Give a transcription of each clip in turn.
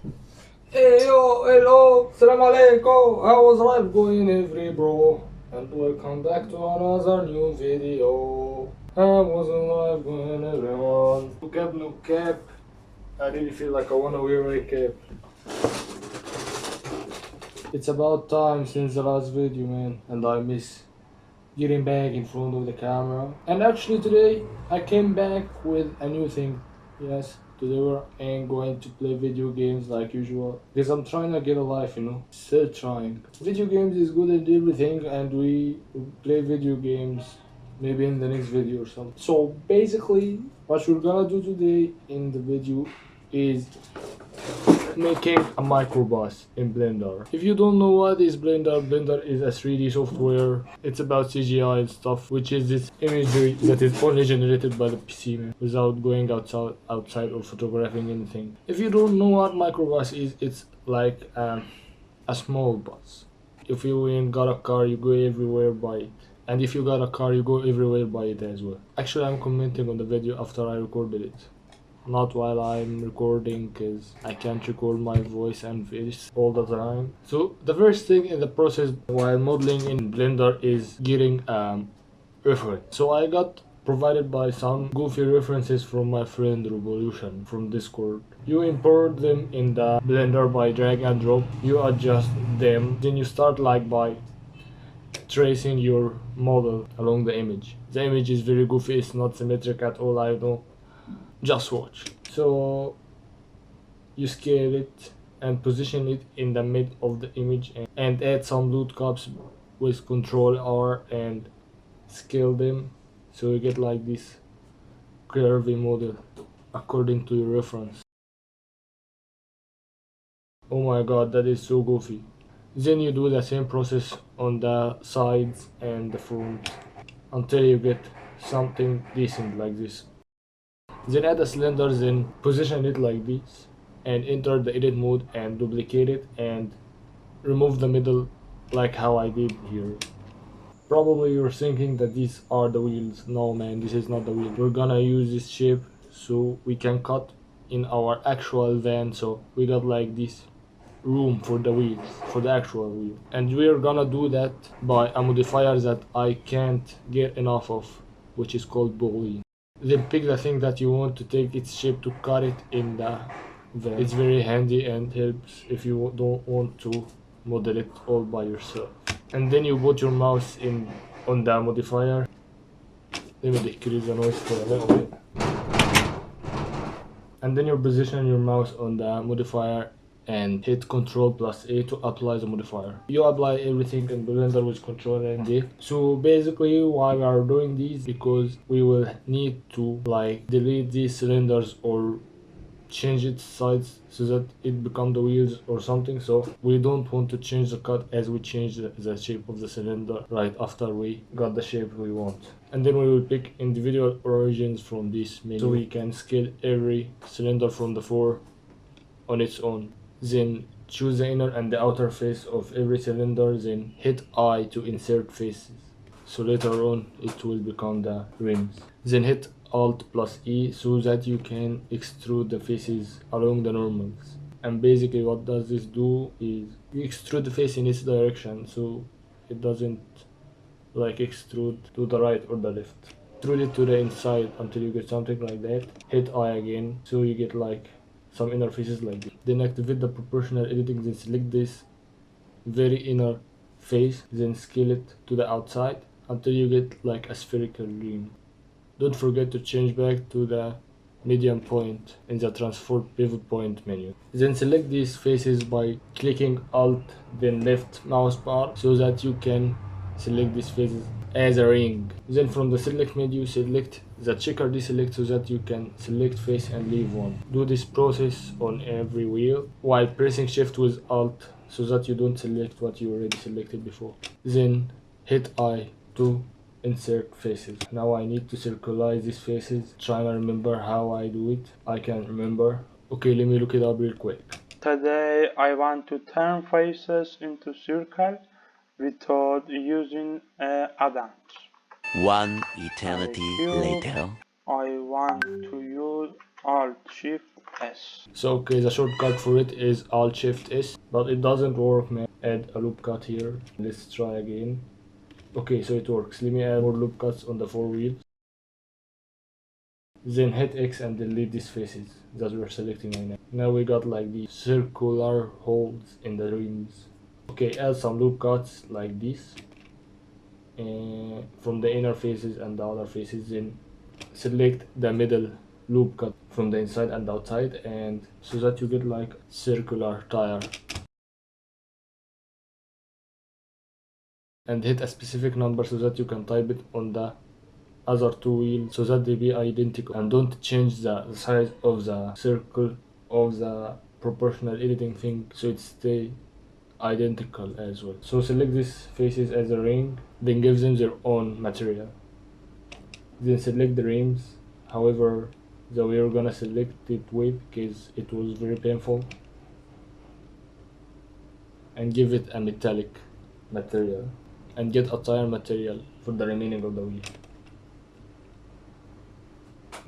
Hey yo, hello, salam alaikum, how was life going every bro? And welcome back to another new video. How was life going everyone? No cap, no cap. I really feel like I wanna wear a cap. It's about time since the last video, man, and I miss getting back in front of the camera. And actually today I came back with a new thing. Yes, today we ain't going to play video games like usual because I'm trying to get a life, Still trying. Video games is good and everything, and we play video games maybe in the next video or something. So basically, what we're gonna do today in the video is making a microbus in Blender. If you don't know what is Blender, Blender is a 3D software. It's about CGI and stuff, which is this imagery that is only generated by the PC, man, without going outside or photographing anything. If you don't know what microbus is, it's like a small bus. If you ain't got a car, you go everywhere by it. And if you got a car, you go everywhere by it as well. Actually, I'm commenting on the video after I recorded it, not while I'm recording, because I can't record my voice and face all the time. So the first thing in the process while modeling in Blender is getting reference. So I got provided by some goofy references from my friend Revolution from Discord. You import them in the Blender by drag and drop. You adjust them. Then you start like by tracing your model along the image. The image is very goofy. It's not symmetric at all, I know. Just watch. So you scale it and position it in the mid of the image, and add some loot cups with Control R and scale them so you get like this curvy model according to your reference. Oh my god, that is so goofy. Then you do the same process on the sides and the front until you get something decent like this. Then add a cylinder, then position it like this and enter the edit mode and duplicate it and remove the middle like how I did here. Probably you're thinking that these are the wheels. No man, this is not the wheel. We're gonna use this shape so we can cut in our actual van, so we got like this room for the wheels, for the actual wheel. And we're gonna do that by a modifier that I can't get enough of, which is called boolean. Then pick the thing that you want to take its shape to cut it in the van. It's very handy and helps if you don't want to model it all by yourself. And then you put your mouse in on the modifier. Let me decrease the noise for a little bit. And then you position your mouse on the modifier and hit Ctrl plus A to apply the modifier. You apply everything in Blender with Ctrl and A. So basically why we are doing this, because we will need to like delete these cylinders or change its sides so that it become the wheels or something. So we don't want to change the cut as we change the shape of the cylinder right after we got the shape we want. And then we will pick individual origins from this menu so we can scale every cylinder from the floor on its own. Then choose the inner and the outer face of every cylinder, then hit I to insert faces. So later on it will become the rims. Then hit Alt plus E so that you can extrude the faces along the normals. And basically what does this do is you extrude the face in its direction so it doesn't like extrude to the right or the left. Extrude it to the inside until you get something like that. Hit I again so you get like some inner faces like this. Then activate the proportional editing, then select this very inner face, then scale it to the outside until you get like a spherical ring. Don't forget to change back to the medium point in the transform pivot point menu. Then select these faces by clicking Alt then left mouse bar so that you can select these faces as a ring. Then from the select menu select the checker deselect so that you can select face and leave one. Do this process on every wheel while pressing shift with Alt so that you don't select what you already selected before. Then hit I to insert faces. Now I need to circularize these faces. Trying to remember how I do it. I can't remember. Okay, let me look it up real quick. Today I want to turn faces into circles without using add-ons. One eternity Cube, later. I want to use Alt Shift S. So okay, the shortcut for it is Alt Shift S, but it doesn't work, man. Add a loop cut here. Let's try again. Okay, so it works. Let me add more loop cuts on the four wheels. Then hit X and delete these faces that we're selecting right now. Now we got like these circular holes in the rims. Okay, add some loop cuts like this from the inner faces and the outer faces. Then select the middle loop cut from the inside and outside, and so that you get like circular tire. And hit a specific number so that you can type it on the other two wheels so that they be identical, and don't change the size of the circle of the proportional editing thing so it stay identical as well. So select these faces as a ring, then give them their own material. Then select the rims, however the way we're gonna select it with, because it was very painful, and give it a metallic material, and get a tire material for the remaining of the wheel.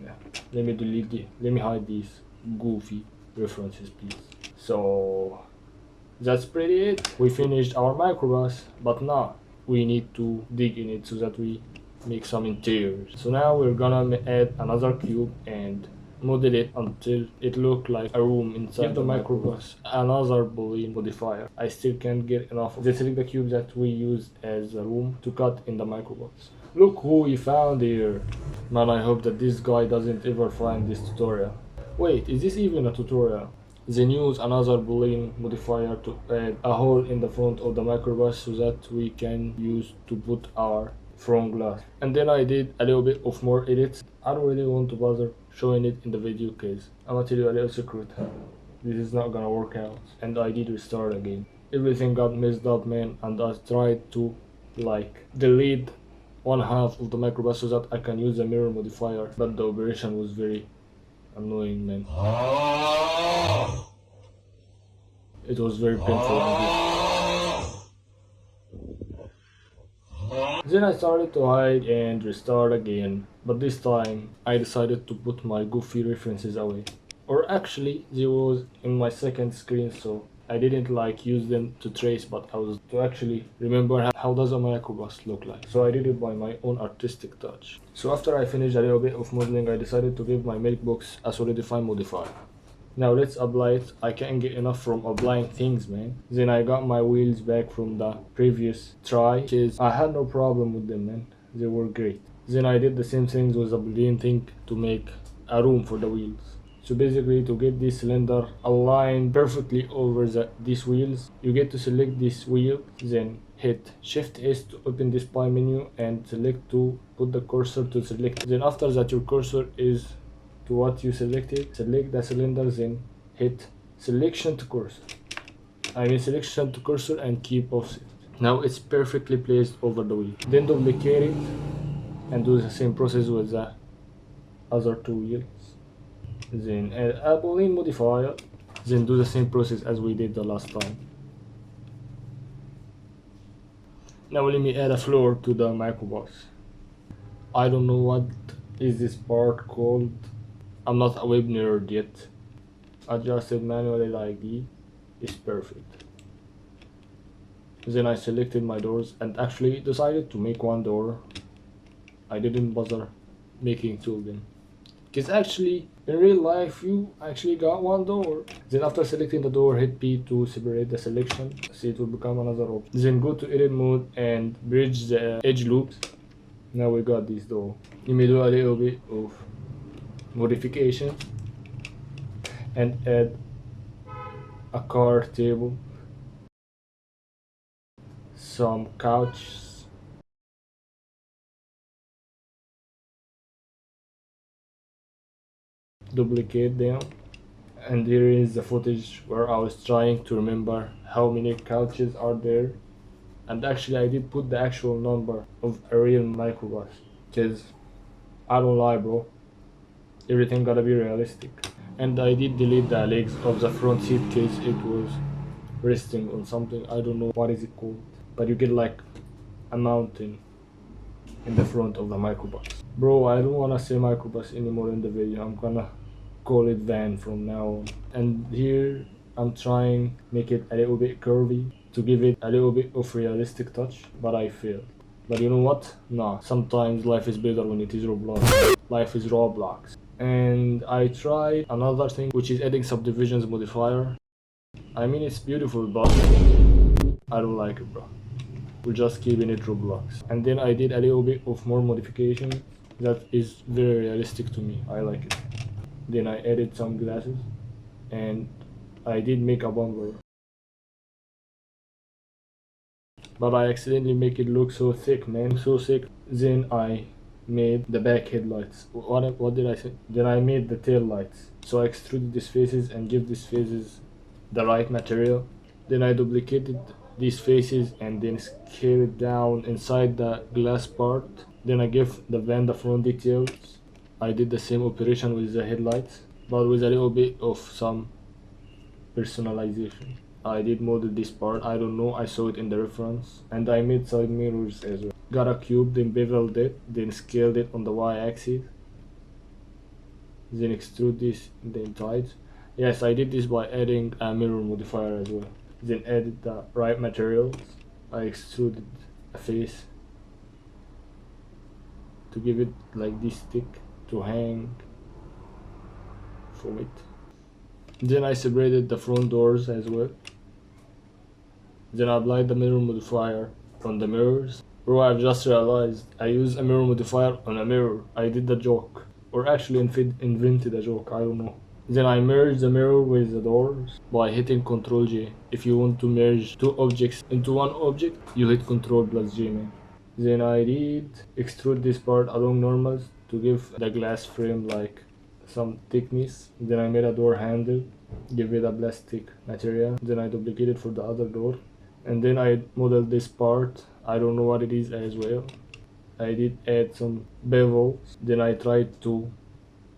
Yeah, let me hide these goofy references, please. So that's pretty it. We finished our microbus, but now we need to dig in it so that we make some interiors. So now we're gonna add another cube and model it until it look like a room inside. Give the microbus another boolean modifier. I still can't get enough of it. Select the cube that we used as a room to cut in the microbus. Look who we found here. Man, I hope that this guy doesn't ever find this tutorial. Wait, is this even a tutorial? Then use another boolean modifier to add a hole in the front of the microbus so that we can use to put our front glass. And then I did a little bit of more edits. I don't really want to bother showing it in the video because I'm gonna tell you a little secret. This is not gonna work out, and I did restart again. Everything got messed up, man, and I tried to like delete one half of the microbus so that I can use the mirror modifier, but the operation was very annoying, man. It was very painful indeed. Then I started to hide and restart again, but this time I decided to put my goofy references away. Or actually, they was in my second screen, so I didn't like use them to trace, but I was to actually remember how does a microbus look like. So I did it by my own artistic touch. So after I finished a little bit of modeling, I decided to give my milk box a solidify modifier. Now let's apply it. I can't get enough from applying things, man. Then I got my wheels back from the previous try, because I had no problem with them, man. They were great. Then I did the same things with the boolean thing to make a room for the wheels. So basically, to get this cylinder aligned perfectly over these wheels, you get to select this wheel, then hit Shift S to open the spy menu and select to put the cursor to select. Then after that, your cursor is to what you selected. Select the cylinder, then hit selection to cursor. Selection to cursor and keep offset. Now it's perfectly placed over the wheel. Then duplicate it and do the same process with the other two wheels. Then add a boolean modifier, then do the same process as we did the last time. Now let me add a floor to the microbus. I don't know what is this part called. I'm not a web nerd yet. Adjusted manually like this is perfect. Then I selected my doors and actually decided to make one door. I didn't bother making two of them, because actually in real life you actually got one door. Then after selecting the door, hit P to separate the selection. See, it will become another option. Then go to edit mode and bridge the edge loops. Now we got this door. Let me do a little bit of modification and add a car table, some couches, duplicate them, and here is the footage where I was trying to remember how many couches are there, and actually I did put the actual number of a real microbus, because I don't lie, bro, everything gotta be realistic. And I did delete the legs of the front seat because it was resting on something, I don't know what is it called, but you get like a mountain in the front of the microbus. Bro, I don't wanna say microbus anymore in the video. I'm gonna call it van from now on. And here I'm trying make it a little bit curvy to give it a little bit of realistic touch, but I failed. But you know what? Nah, sometimes life is better when it is Roblox. Life is Roblox. And I tried another thing, which is adding subdivisions modifier. I mean, it's beautiful, but I don't like it, bro. We're just keeping it Roblox. And then I did a little bit of more modification that is very realistic to me. I like it. Then I added some glasses and I did make a bumper. But I accidentally make it look so thick, man, so thick. Then I made the back headlights. What did I say? Then I made the tail lights. So I extruded these faces and give these faces the right material. Then I duplicated these faces and then scale it down inside the glass part. Then I give the van the front details. I did the same operation with the headlights, but with a little bit of some personalization. I did model this part, I don't know, I saw it in the reference. And I made side mirrors as well. Got a cube, then beveled it, then scaled it on the y-axis. Then extrude this in the inside. Yes, I did this by adding a mirror modifier as well. Then added the right materials. I extruded a face to give it like this stick to hang from it. Then I separated the front doors as well. Then I applied the mirror modifier on the mirrors. Bro, I've just realized I used a mirror modifier on a mirror. I did the joke. Or actually invented a joke, I don't know. Then I merged the mirror with the doors by hitting Ctrl J. If you want to merge two objects into one object, you hit Ctrl plus J, man. Then I did extrude this part along normals to give the glass frame like some thickness. Then I made a door handle, give it a plastic material. Then I duplicated for the other door. And then I modeled this part. I don't know what it is as well. I did add some bevels. Then I tried to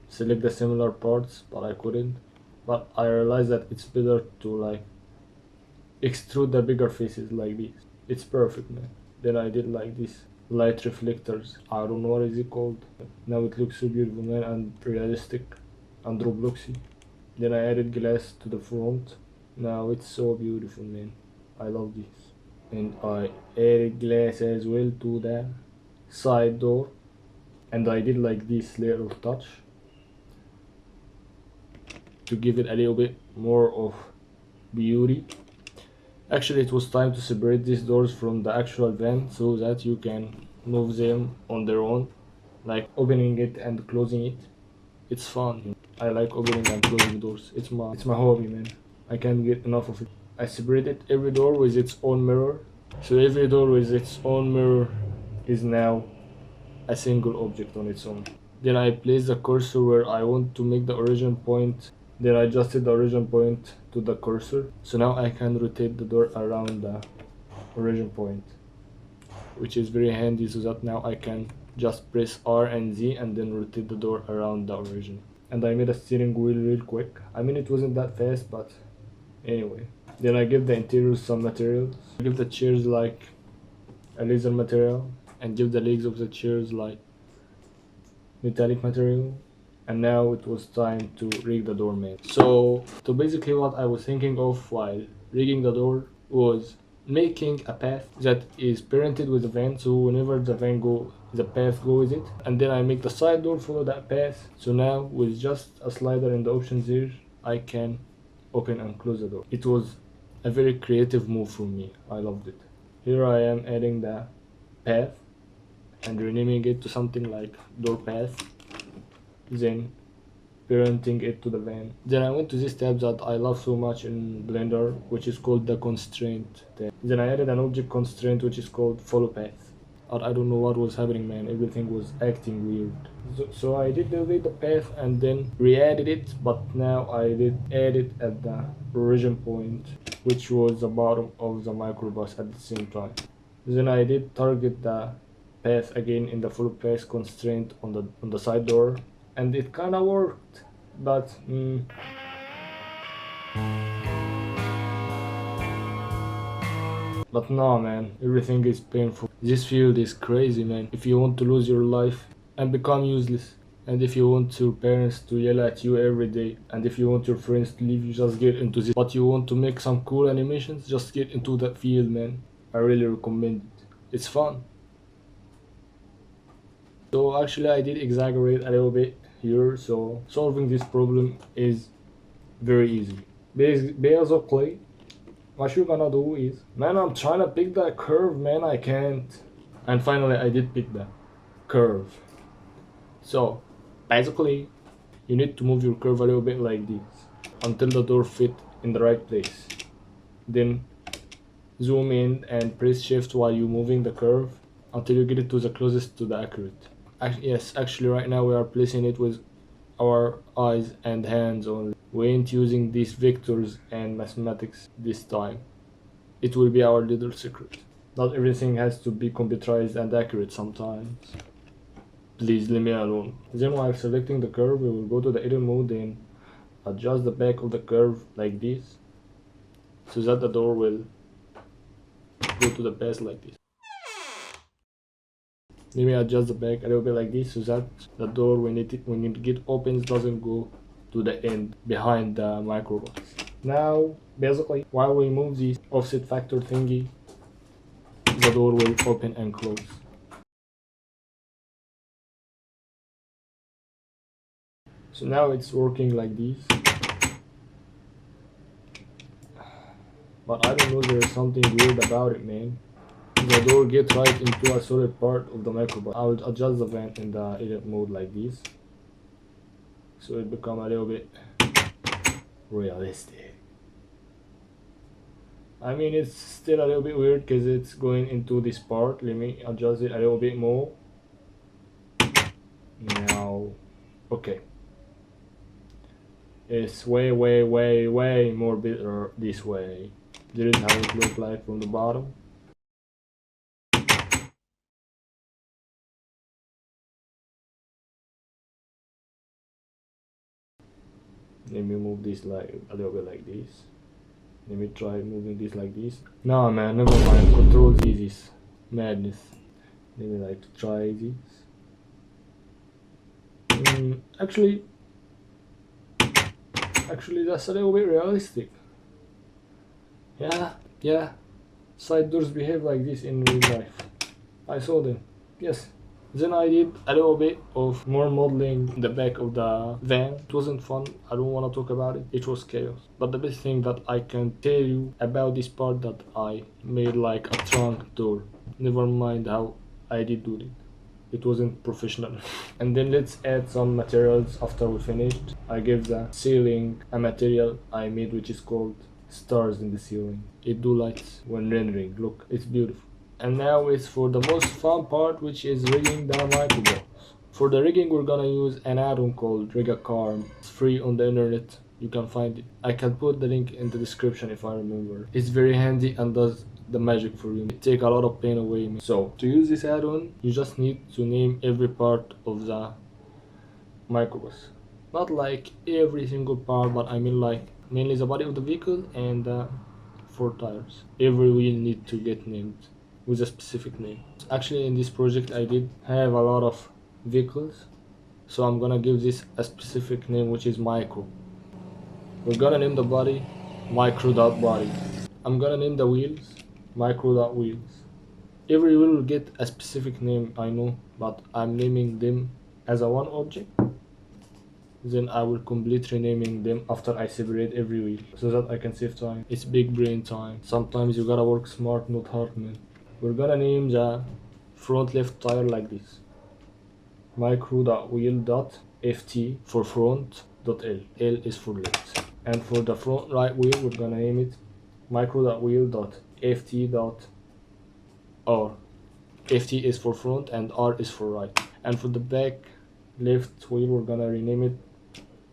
select the similar parts, but I couldn't. But I realized that it's better to like extrude the bigger faces like this. It's perfect, man. Then I did like this light reflectors. I don't know what is it called. Now it looks so beautiful, man, and realistic and Robloxy. Then I added glass to the front. Now it's so beautiful, man. I love this. And I added glass as well to the side door. And I did like this little touch to give it a little bit more of beauty. Actually, it was time to separate these doors from the actual van so that you can move them on their own, like opening it and closing it. It's fun. I like opening and closing doors. It's my hobby, man. I can't get enough of it. I separated every door with its own mirror. So every door with its own mirror is now a single object on its own. Then I place the cursor where I want to make the origin point. Then I adjusted the origin point to the cursor. So now I can rotate the door around the origin point, which is very handy so that now I can just press R and Z and then rotate the door around the origin. And I made a steering wheel real quick. I mean, it wasn't that fast, but anyway. Then I give the interior some materials. I give the chairs like a laser material and give the legs of the chairs like metallic material. And now it was time to rig the door, man. So basically what I was thinking of while rigging the door was making a path that is parented with the van, so whenever the van go, the path goes with it. And then I make the side door follow that path. So now with just a slider in the options here, I can open and close the door. It was a very creative move from me. I loved it. Here I am adding the path and renaming it to something like door path. Then parenting it to the van. Then I went to this tab that I love so much in Blender, which is called the constraint tab. Then I added an object constraint which is called follow path. I don't know what was happening, man. Everything was acting weird. So I did delete the path and then re-added it, but now I did add it at the origin point, which was the bottom of the microbus at the same time. Then I did target the path again in the follow path constraint on the side door. And it kinda worked, but but no, man, everything is painful. This field is crazy, man. If you want to lose your life and become useless, And if you want your parents to yell at you every day, and if you want your friends to leave you, just get into this. But you want to make some cool animations, just get into that field, man. I really recommend it. It's fun. So actually I did exaggerate a little bit here, so solving this problem is very easy. Basically, what you're gonna do is, man, I'm trying to pick that curve, man, I can't. And finally I did pick that curve. So basically, you need to move your curve a little bit like this until the door fit in the right place. Then zoom in and press shift while you're moving the curve until you get it to the closest to the accurate. Yes, actually right now we are placing it with our eyes and hands only. We ain't using these vectors and mathematics this time. It will be our little secret. Not everything has to be computerized and accurate sometimes. Please leave me alone. Then while selecting the curve, we will go to the edit mode and adjust the back of the curve like this, so that the door will go to the base like this. Let me adjust the back a little bit like this, so that the door when it get opens doesn't go to the end behind the microbus. Now basically while we move this offset factor thingy, the door will open and close. So now it's working like this. But I don't know, there's something weird about it, man. The door gets right into a solid part of the microbus. I will adjust the vent in the edit mode like this, so it become a little bit realistic. I mean, it's still a little bit weird because it's going into this part. Let me adjust it a little bit more. Now, okay. It's way more better this way. This is how it looks like from the bottom. Let me move this like a little bit like this. Let me try moving this like this. No man, never mind. Control Z this madness. Let me like to try this. Actually that's a little bit realistic. Yeah. Side doors behave like this in real life. I saw them. Yes. Then I did a little bit of more modeling in the back of the van. It wasn't fun, I don't want to talk about it. It was chaos. But the best thing that I can tell you about this part that I made like a trunk door. Never mind how I did do it. It wasn't professional. And then let's add some materials after we finished. I gave the ceiling a material I made which is called stars in the ceiling. It do lights when rendering. Look, it's beautiful. And now it's for the most fun part, which is rigging the microbus. For the rigging we're gonna use an add-on called Rig a Car. It's free on the internet, you can find it. I can put the link in the description if I remember. It's very handy and does the magic for you. It take a lot of pain away. So to use this add-on, you just need to name every part of the microbus. Not like every single part, but I mean like mainly the body of the vehicle and the 4 tires. Every wheel need to get named with a specific name. Actually in this project I did have a lot of vehicles, so I'm gonna give this a specific name which is micro. We're gonna name the body micro.body. I'm gonna name the wheels micro.wheels. Every wheel will get a specific name, I know, but I'm naming them as a one object. Then I will complete renaming them after I separate every wheel, so that I can save time. It's big brain time. Sometimes you gotta work smart, not hard, man. We're gonna name the front left tire like this. Micro.wheel.ft for front, .l. L is for left. And for the front right wheel, we're gonna name it micro.ft.r. ft is for front and r is for right. And for the back left wheel, we're gonna rename it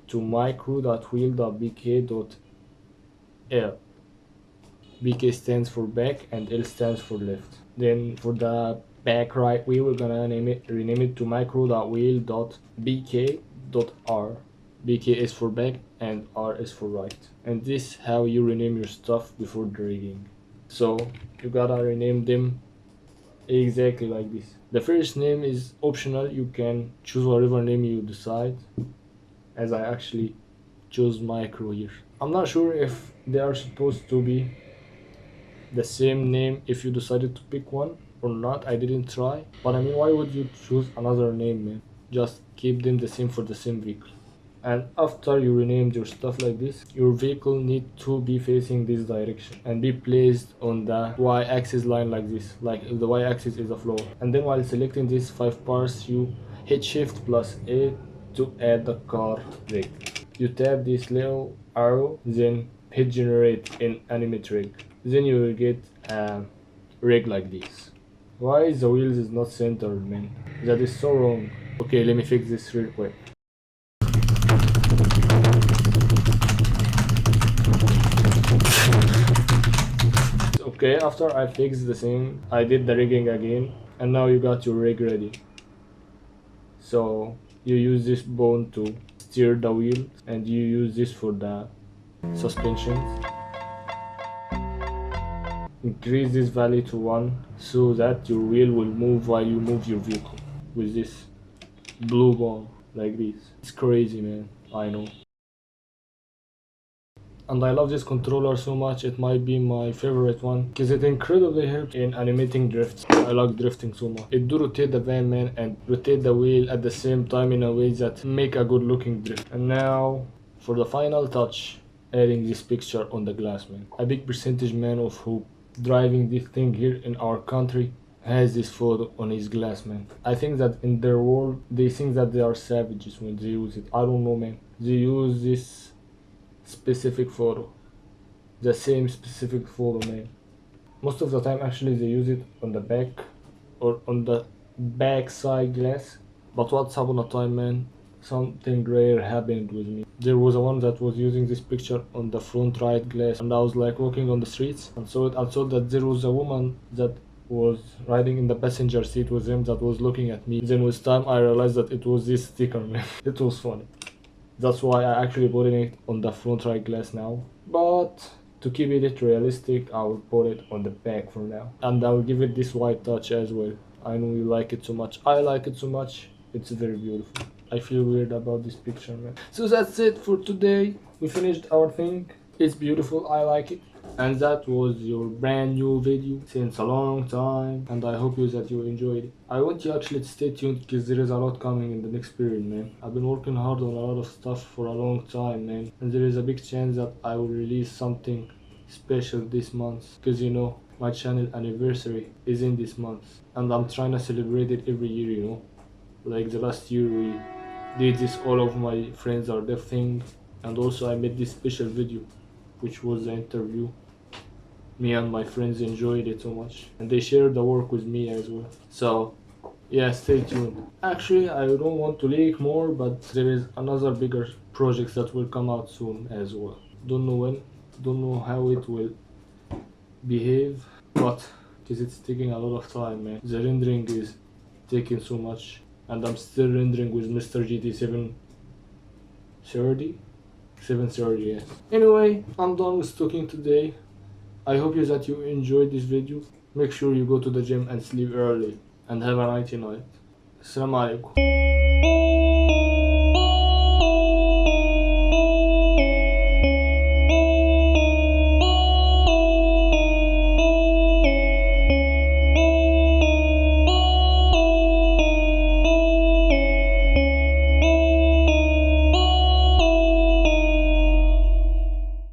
to micro.wheel.bk.l. BK stands for back and L stands for left. Then for the back right wheel, we're gonna rename it to micro.wheel.bk.r. BK is for back and R is for right. And this is how you rename your stuff before the rigging. So you gotta rename them Exactly like this. The first name is optional, you can choose whatever name you decide, as I actually chose micro here. I'm not sure if they are supposed to be the same name if you decided to pick one or not. I didn't try, but I mean, why would you choose another name, man? Just keep them the same for the same vehicle. And after you renamed your stuff like this, your vehicle need to be facing this direction and be placed on the y-axis line like this, like if the y-axis is the floor. And then while selecting these 5 parts, you hit shift plus A to add the car rig. You tap this little arrow, then hit generate in animate rig. Then you will get a rig like this. Why the wheels is not centered, man? That is so wrong. Okay, let me fix this real quick. Okay, after I fixed the thing, I did the rigging again, and now you got your rig ready. So you use this bone to steer the wheel, and you use this for the suspensions. Increase this value to 1 so that your wheel will move while you move your vehicle with this blue bone like this. It's crazy, man, I know. And I love this controller so much, it might be my favorite one because it incredibly helps in animating drifts. I like drifting so much. It do rotate the van, man, and rotate the wheel at the same time in a way that make a good looking drift. And now for the final touch, adding this picture on the glass, man. A big percentage, man, of who driving this thing here in our country has this photo on his glass, man. I think that in their world they think that they are savages when they use it. I don't know, man. They use this specific photo, the same specific photo, man. Most of the time actually they use it on the back or on the back side glass, but once upon a time, man, something rare happened with me. There was a one that was using this picture on the front right glass, and I was like walking on the streets and saw it. I saw that there was a woman that was riding in the passenger seat with him that was looking at me. Then with time I realized that it was this sticker, man. It was funny. That's why I actually put it on the front right glass now. But to keep it realistic, I will put it on the back for now. And I will give it this white touch as well. I know you like it so much. I like it so much. It's very beautiful. I feel weird about this picture, man. So that's it for today. We finished our thing. It's beautiful. I like it. And that was your brand new video since a long time, and I hope that you enjoyed it. I want you actually to stay tuned because there is a lot coming in the next period, man. I've been working hard on a lot of stuff for a long time, man, and there is a big chance that I will release something special this month because, you know, my channel anniversary is in this month and I'm trying to celebrate it every year, you know. Like the last year we did this all of my friends are deaf thing, and also I made this special video which was the interview. Me and my friends enjoyed it so much, and they shared the work with me as well. So yeah, stay tuned. Actually, I don't want to leak more, but there is another bigger project that will come out soon as well. Don't know when, don't know how it will behave, but because it's taking a lot of time, man. The rendering is taking so much, and I'm still rendering with Mr. GT 730. 730, yes. Anyway, I'm done with talking today. I hope that you enjoyed this video. Make sure you go to the gym and sleep early, and have a nighty night. Assalamu alaikum.